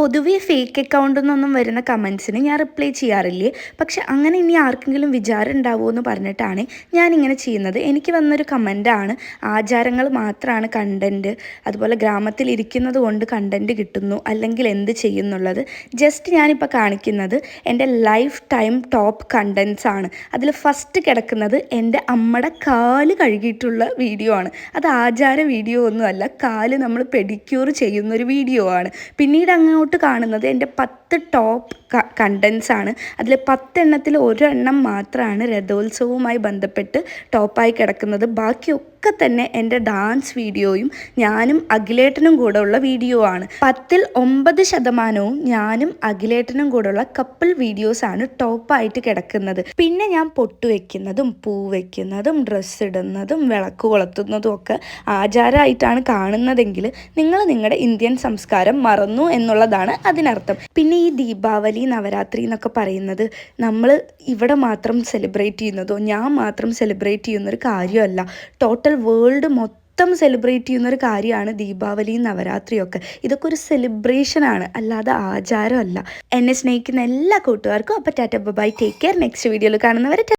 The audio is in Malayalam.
പൊതുവേ ഫേക്ക് അക്കൗണ്ടിൽ നിന്നൊന്നും വരുന്ന കമൻസിന് ഞാൻ റിപ്ലൈ ചെയ്യാറില്ലേ. പക്ഷെ അങ്ങനെ ഇനി ആർക്കെങ്കിലും വിചാരം ഉണ്ടാവുമോ എന്ന് പറഞ്ഞിട്ടാണ് ഞാനിങ്ങനെ ചെയ്യുന്നത്. എനിക്ക് വന്നൊരു കമൻറ്റാണ്, ആചാരങ്ങൾ മാത്രമാണ് കണ്ടൻറ്റ്, അതുപോലെ ഗ്രാമത്തിൽ ഇരിക്കുന്നത് കൊണ്ട് കണ്ടൻറ്റ് കിട്ടുന്നു, അല്ലെങ്കിൽ എന്ത് ചെയ്യുന്നുള്ളത്. ജസ്റ്റ് ഞാനിപ്പോൾ കാണിക്കുന്നത് എൻ്റെ ലൈഫ് ടൈം ടോപ്പ് കണ്ടൻറ്റ്സ് ആണ്. അതിൽ ഫസ്റ്റ് കിടക്കുന്നത് എൻ്റെ അമ്മയുടെ കാല് കഴുകിയിട്ടുള്ള വീഡിയോ ആണ്. അത് ആചാര വീഡിയോ ഒന്നുമല്ല, കാല് നമ്മൾ പെഡിക്യൂർ ചെയ്യുന്നൊരു വീഡിയോ ആണ്. പിന്നീട് അങ്ങോട്ട് കാണുന്നത് എൻ്റെ 10 ടോപ്പ് കണ്ടൻറ്റ്സ് ആണ്. അതിൽ 10 എണ്ണത്തിൽ ഒരെണ്ണം മാത്രമാണ് രഥോത്സവവുമായി ബന്ധപ്പെട്ട് ടോപ്പായി കിടക്കുന്നത്. ബാക്കിയൊക്കെ തന്നെ എൻ്റെ ഡാൻസ് വീഡിയോയും ഞാനും അഖിലേട്ടനും കൂടെ ഉള്ള വീഡിയോ ആണ്. 10ൽ 9% ഞാനും അഖിലേട്ടനും കൂടെ ഉള്ള കപ്പിൾ വീഡിയോസാണ് ടോപ്പായിട്ട് കിടക്കുന്നത്. പിന്നെ ഞാൻ പൊട്ടു വയ്ക്കുന്നതും പൂ വയ്ക്കുന്നതും ഡ്രസ്സ് ഇടുന്നതും വിളക്ക് കൊളുത്തുന്നതും ഒക്കെ ആചാരമായിട്ടാണ് കാണുന്നതെങ്കിൽ നിങ്ങൾ നിങ്ങളുടെ ഇന്ത്യൻ സംസ്കാരം മറന്നു എന്നുള്ളതാണ് അതിനർത്ഥം. പിന്നെ ഈ ദീപാവലി, നവരാത്രി എന്നൊക്കെ പറയുന്നത് നമ്മൾ ഇവിടെ മാത്രം സെലിബ്രേറ്റ് ചെയ്യുന്നതോ ഞാൻ മാത്രം സെലിബ്രേറ്റ് ചെയ്യുന്നൊരു കാര്യമല്ല. ടോട്ടൽ വേൾഡ് മൊത്തം സെലിബ്രേറ്റ് ചെയ്യുന്നൊരു കാര്യമാണ് ദീപാവലിയും നവരാത്രിയൊക്കെ. ഇതൊക്കെ ഒരു സെലിബ്രേഷനാണ്, അല്ലാതെ ആചാരമല്ല. എന്നെ സ്നേഹിക്കുന്ന എല്ലാ കൂട്ടുകാർക്കും അപ്പോൾ Tata by, take care. Next വീഡിയോയിൽ കാണുന്നവരെ